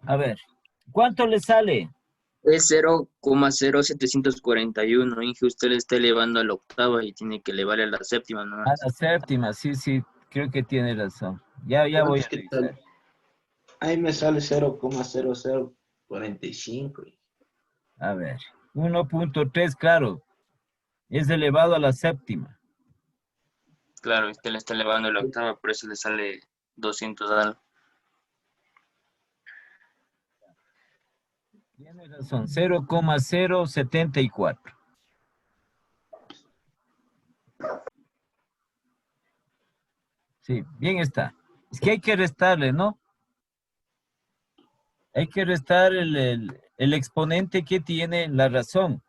A ver, ¿cuánto le sale? Es 0,0741. Inge, usted le está elevando a la octava y tiene que elevarle a la séptima A nomás. la séptima, sí, sí, creo que tiene razón. Ya voy a ¿Qué revisar. tal? Ahí me sale 0,0045. A ver, 1.3, claro, es elevado a la séptima. Claro, usted le está elevando a la octava, por eso le sale 200 algo. Tiene razón, 0,074. Sí, bien está. Es que hay que restarle, ¿no? Hay que restar el exponente que tiene la razón.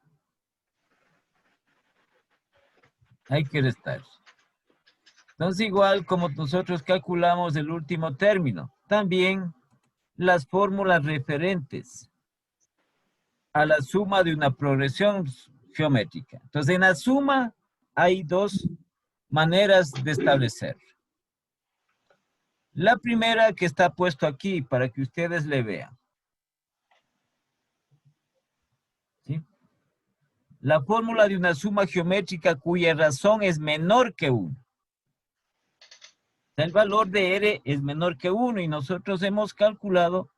Hay que restar. Entonces, igual como nosotros calculamos el último término, también las fórmulas referentes a la suma de una progresión geométrica. Entonces, en la suma hay dos maneras de establecer. La primera que está puesto aquí para que ustedes le vean. ¿Sí? La fórmula de una suma geométrica cuya razón es menor que 1. El valor de R es menor que 1 y nosotros hemos calculado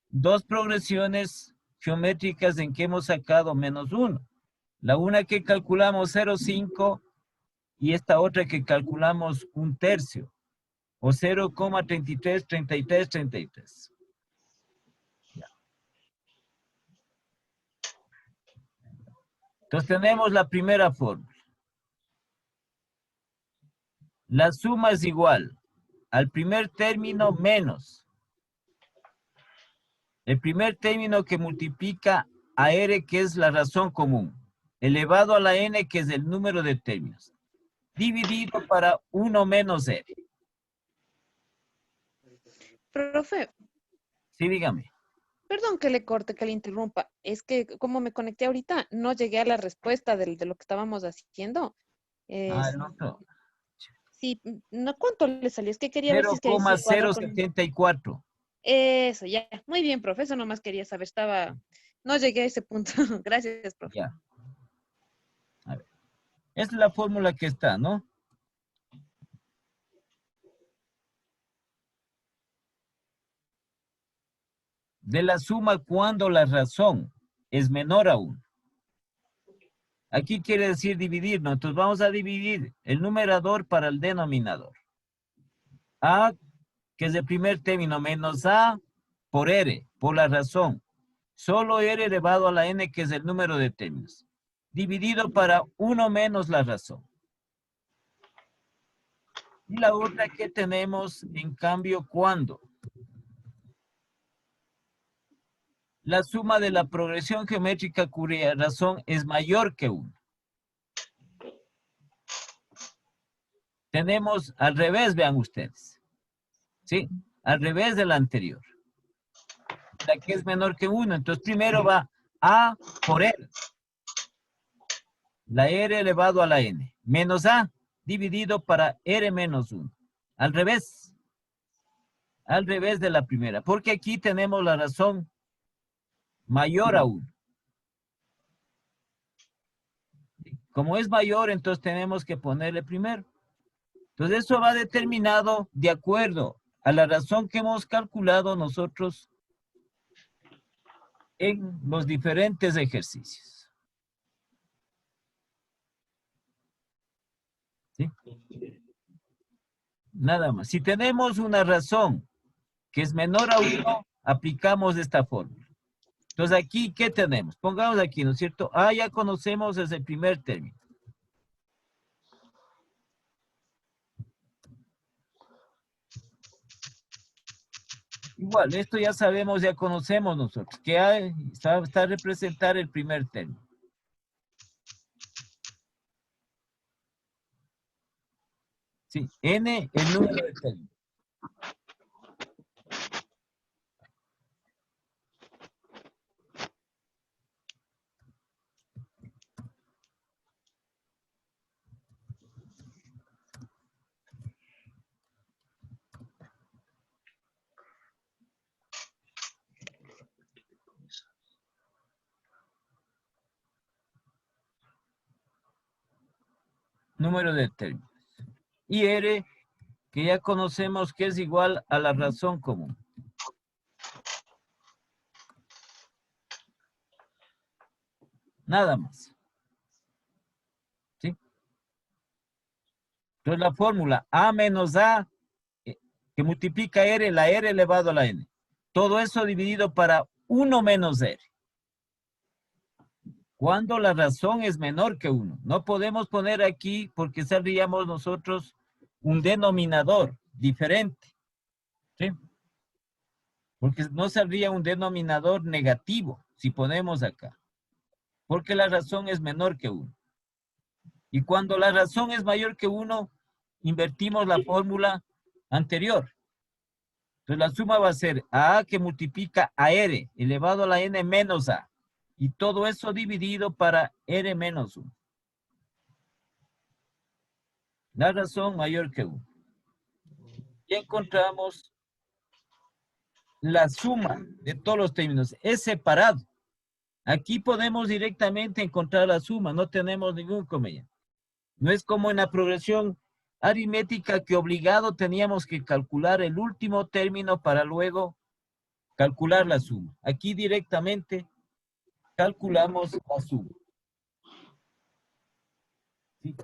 dos progresiones geométricas en que hemos sacado menos 1. La una que calculamos 0,5 y esta otra que calculamos 1/3 o 0,333333. Entonces tenemos la primera fórmula. La suma es igual al primer término menos el primer término que multiplica a R, que es la razón común, elevado a la N, que es el número de términos, dividido para 1 menos R. Profe, Sí, dígame. perdón que le corte, que le interrumpa. Es que como me conecté ahorita, no llegué a la respuesta de lo que estábamos haciendo. Ah, Es, el otro. sí, no, ¿cuánto le salió? Es que quería ver si es que ahí sí cuadra con... 0,074. Eso, ya. Muy bien, profe, eso nomás quería saber. No llegué a ese punto. Gracias, profe. Ya. A ver. Es la fórmula que está, ¿no? De la suma cuando la razón es menor a 1. Aquí quiere decir dividir, ¿no? Entonces vamos a dividir el numerador para el denominador. A, que es el primer término, menos A por R, por la razón. Solo R elevado a la N, que es el número de términos. Dividido para 1 menos la razón. Y la otra que tenemos, en cambio, cuando la suma de la progresión geométrica cuya razón es mayor que 1. Tenemos al revés, vean ustedes. ¿Sí? Al revés de la anterior. La que es menor que 1. Entonces primero va A por R. La R elevado a la N. Menos A dividido para R menos 1. Al revés. Al revés de la primera. Porque aquí tenemos la razón mayor a 1. Como es mayor, entonces tenemos que ponerle primero. Entonces eso va determinado de acuerdo a la razón que hemos calculado nosotros en los diferentes ejercicios. ¿Sí? Nada más. Si tenemos una razón que es menor a 1, aplicamos esta fórmula. Entonces aquí, ¿qué tenemos? Pongamos aquí, ¿no es cierto? A ya conocemos desde el primer término. Igual, esto ya sabemos, ya conocemos nosotros, que A está a representar el primer término. Sí, N, el número de términos. número de términos. Y R, que ya conocemos que es igual a la razón común. Nada más. ¿Sí? Entonces la fórmula A menos A, que multiplica R, la R elevado a la N. Todo eso dividido para 1 menos R. Cuando la razón es menor que 1. No podemos poner aquí porque saldríamos nosotros un denominador diferente. ¿Sí? Porque no saldría un denominador negativo si ponemos acá. Porque la razón es menor que 1. Y cuando la razón es mayor que 1, invertimos la fórmula anterior. Entonces la suma va a ser A que multiplica a R elevado a la N menos A. Y todo eso dividido para R menos 1. La razón mayor que 1. Y encontramos la suma de todos los términos. Es separado. Aquí podemos directamente encontrar la suma. No tenemos ningún inconveniente. No es como en la progresión aritmética que obligado teníamos que calcular el último término para luego calcular la suma. Aquí directamente calculamos la suma. ¿Sí?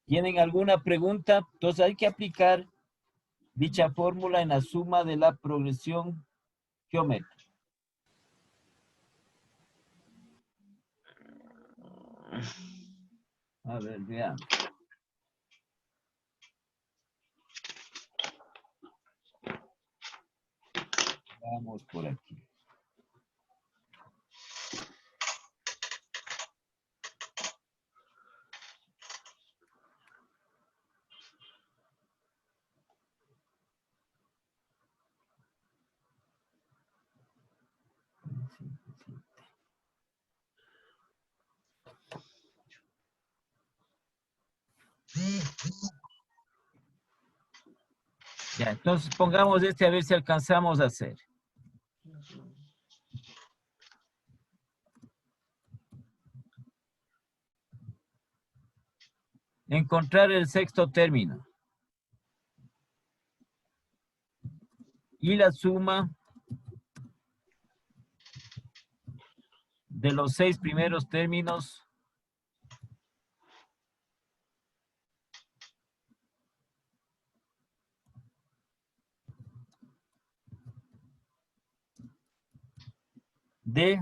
¿Tienen alguna pregunta? Entonces hay que aplicar dicha fórmula en la suma de la progresión geométrica. A ver, veamos. Vamos por aquí. Ya, entonces pongamos este a ver si alcanzamos a hacer. Encontrar el sexto término. Y la suma de los 6 primeros términos de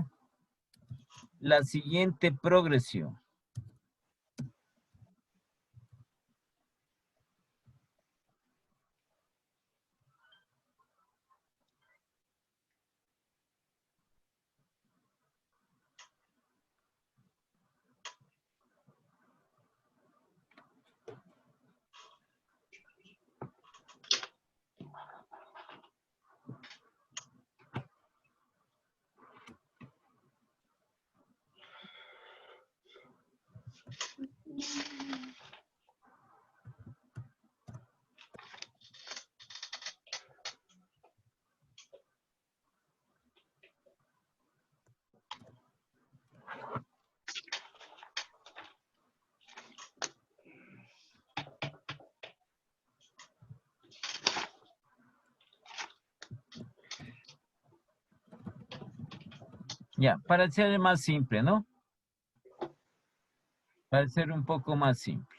la siguiente progresión. Ya, para ser más simple, ¿no? Para ser un poco más simple.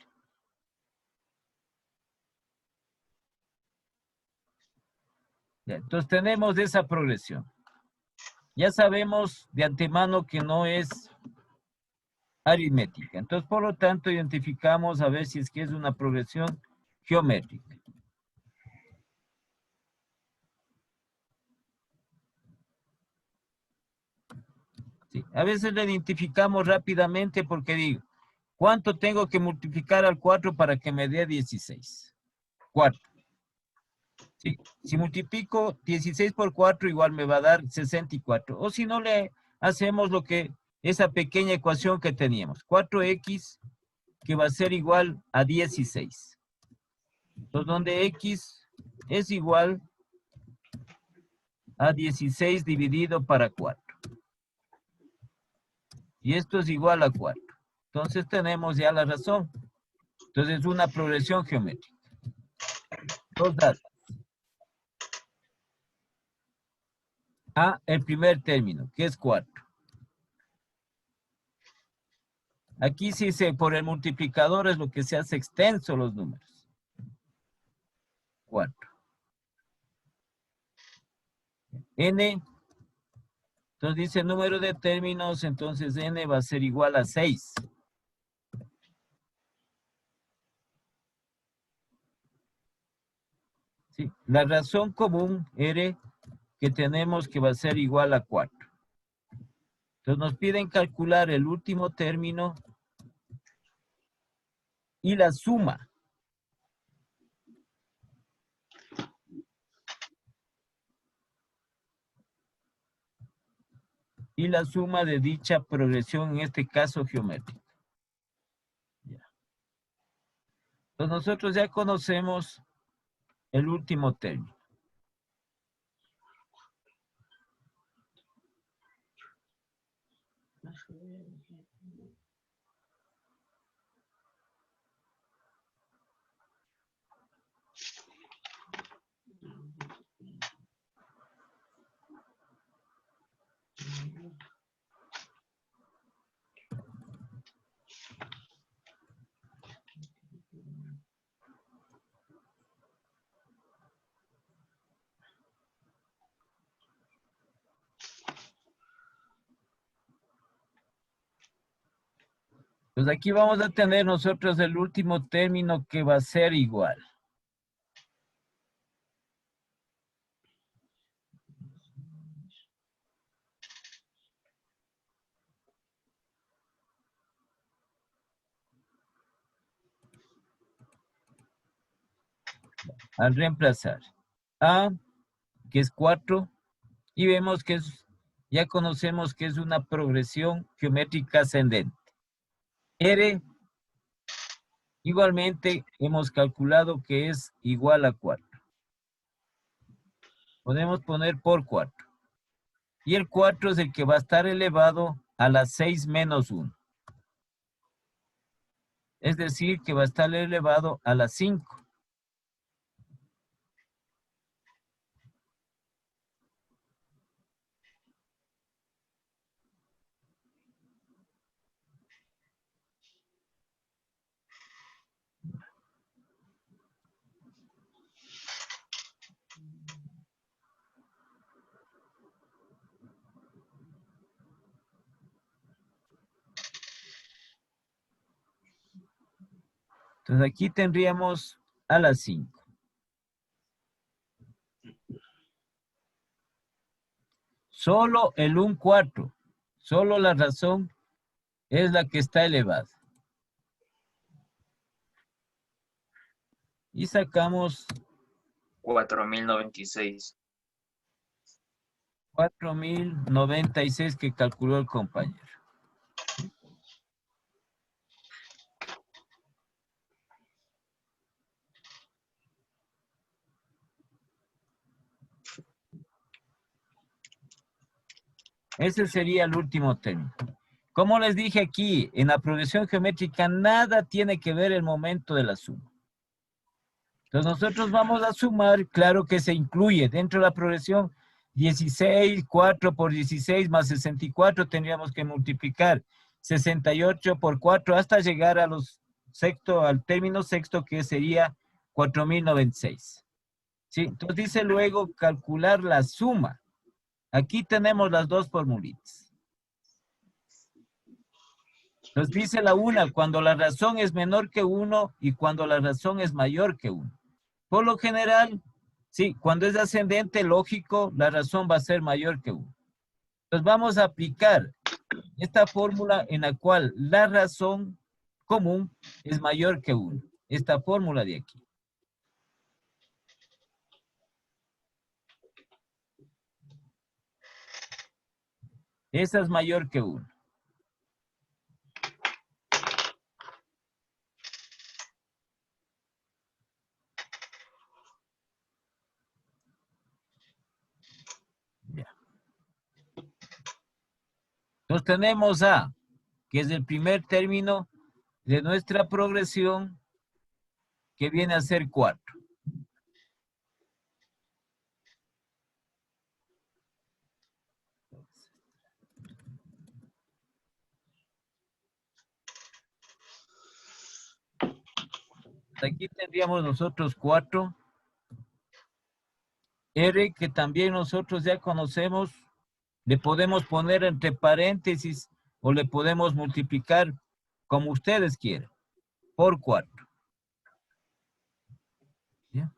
Ya, entonces tenemos esa progresión. Ya sabemos de antemano que no es aritmética. Entonces, por lo tanto, identificamos a ver si es que es una progresión geométrica. Sí, a veces la identificamos rápidamente porque digo, ¿cuánto tengo que multiplicar al 4 para que me dé 16? 4. Sí, si multiplico 16 por 4 igual me va a dar 64. O si no le hacemos lo que esa pequeña ecuación que teníamos. 4x que va a ser igual a 16. Entonces, donde x es igual a 16 dividido para 4. Y esto es igual a 4. Entonces tenemos ya la razón. Entonces es una progresión geométrica. Dos datos. A, el primer término, que es 4. Aquí sí por el multiplicador es lo que se hace extenso los números. 4. N, entonces dice número de términos, entonces N va a ser igual a 6. ¿Sí? La razón común R que tenemos que va a ser igual a 4. Entonces nos piden calcular el último término y la suma. Y la suma de dicha progresión, en este caso geométrica. Ya. Entonces nosotros ya conocemos el último término. Pues aquí vamos a tener nosotros el último término que va a ser igual. Al reemplazar A, que es 4, y vemos que ya conocemos que es una progresión geométrica ascendente. R, igualmente hemos calculado que es igual a 4. Podemos poner por 4. Y el 4 es el que va a estar elevado a la 6 menos 1. Es decir, que va a estar elevado a la 5. Entonces aquí tendríamos a la 5. Solo el 1/4. Solo la razón es la que está elevada. Y sacamos 4096. 4096 que calculó el compañero. Ese sería el último término. Como les dije aquí, en la progresión geométrica nada tiene que ver el momento de la suma. Entonces nosotros vamos a sumar, claro que se incluye dentro de la progresión 16, 4 por 16 más 64, tendríamos que multiplicar 68 por 4 hasta llegar a al término sexto que sería 4096. ¿Sí? Entonces dice luego calcular la suma. Aquí tenemos las dos formulitas. Nos dice la una, cuando la razón es menor que 1 y cuando la razón es mayor que 1. Por lo general, sí, cuando es ascendente, lógico, la razón va a ser mayor que 1. Entonces vamos a aplicar esta fórmula en la cual la razón común es mayor que 1. Esta fórmula de aquí. Esa es mayor que 1. Entonces tenemos A, que es el primer término de nuestra progresión, que viene a ser 4. Aquí tendríamos nosotros 4. R, que también nosotros ya conocemos, le podemos poner entre paréntesis o le podemos multiplicar como ustedes quieran, por 4. ¿Ya?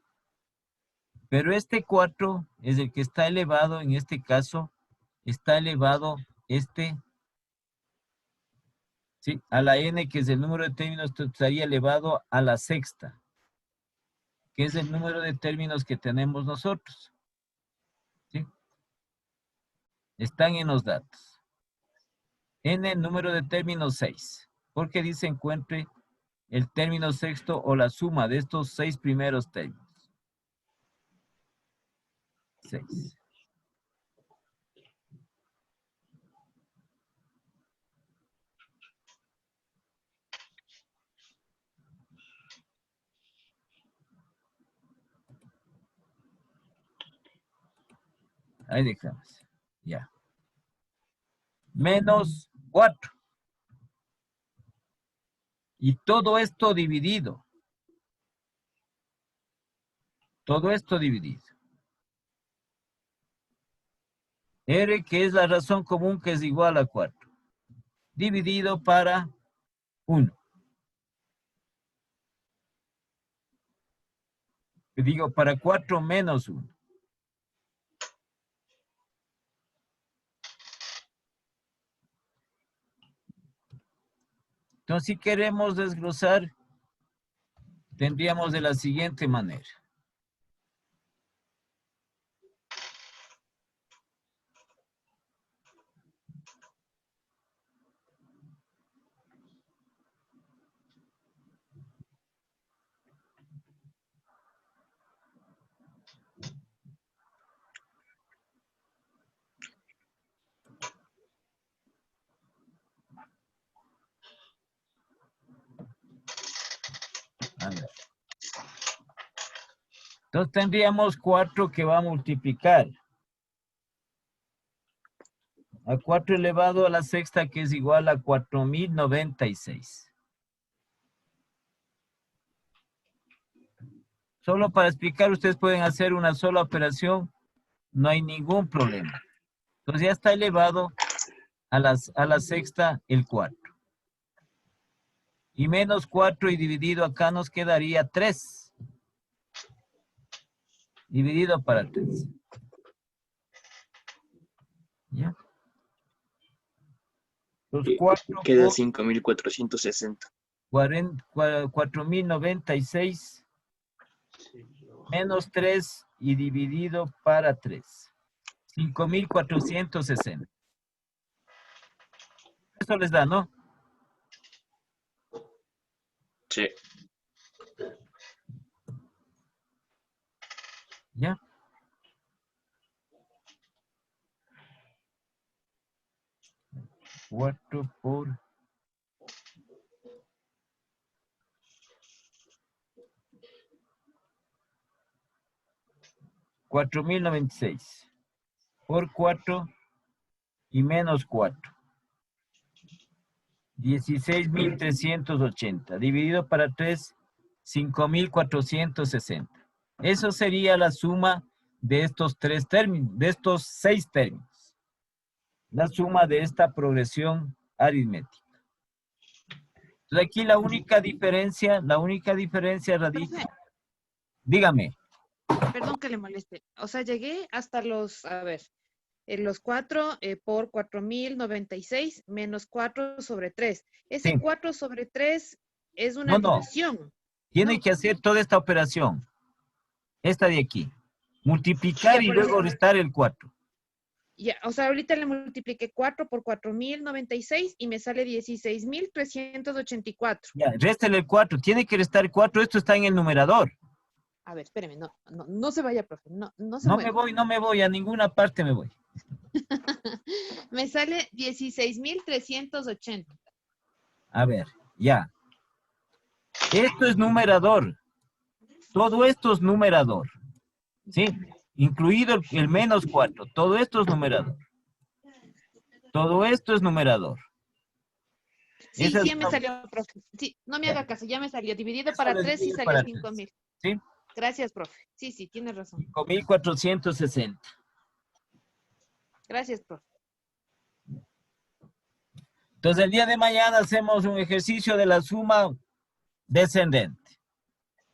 Pero este 4 es el que está elevado, en este caso, está elevado ¿sí? A la n, que es el número de términos, estaría elevado a la sexta, que es el número de términos que tenemos nosotros. ¿Sí? Están en los datos. N, número de términos 6. Porque dice encuentre el término sexto o la suma de estos 6 primeros términos. 6. Ahí dejamos. Ya. Menos 4. Y todo esto dividido. Todo esto dividido. R, que es la razón común, que es igual a 4. Dividido para 1. Digo, para 4 menos 1. Entonces, si queremos desglosar, tendríamos de la siguiente manera. A ver. Entonces tendríamos 4 que va a multiplicar a 4 elevado a la sexta, que es igual a 4096. Solo para explicar, ustedes pueden hacer una sola operación, no hay ningún problema. Entonces ya está elevado a la sexta el 4. Y menos 4 y dividido acá nos quedaría 3. Dividido para 3. ¿Ya? Los 4 Queda por 5.460. 4096 menos 3 y dividido para 3. 5.460. Eso les da, ¿no? Sí. ¿Ya? Cuatro por 4096 por 4 y menos 4. 16.380 dividido para 3, 5.460. Eso sería la suma de estos 3 términos, de estos 6 términos. La suma de esta progresión aritmética. Entonces aquí la única diferencia radica. Profe, Dígame. perdón que le moleste. O sea, llegué hasta los, a ver, los 4 por 4096 menos 4 sobre 3. Ese Sí. 4 sobre 3 es una No. división. Tiene No. que hacer toda esta operación. Esta de aquí. Multiplicar Ya, y por luego eso. restar el 4. Ya, o sea, ahorita le multipliqué 4 por 4096 y me sale 16.384. Ya, réstele el 4. Tiene que restar 4. Esto está en el numerador. A ver, espéreme, no se vaya, profe, no se No mueva. me voy, a ninguna parte me voy. Me sale 16.380. A ver, ya. Esto es numerador. Todo esto es numerador. ¿Sí? Incluido el menos 4. Todo esto es numerador. Todo esto es numerador. Sí, Esa sí, es ya me salió, profe. Sí, no me Ya. haga caso, ya me salió. Dividido Eso para lo 3 y divides salió para 5.000. ¿Sí? Gracias, profe. Sí, sí, tiene razón. 5.460. Gracias, profe. Entonces, el día de mañana hacemos un ejercicio de la suma descendente.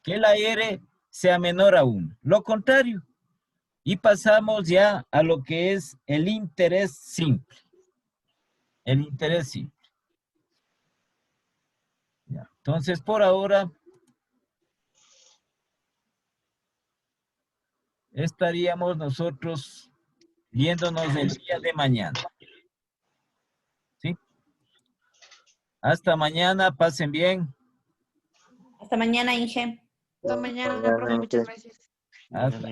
Que la R sea menor a 1. Lo contrario. Y pasamos ya a lo que es el interés simple. El interés simple. Ya. Entonces, por ahora, estaríamos nosotros viéndonos el día de mañana. ¿Sí? Hasta mañana, pasen bien. Hasta mañana, Inge. Hasta mañana, profe. Muchas gracias. Hasta.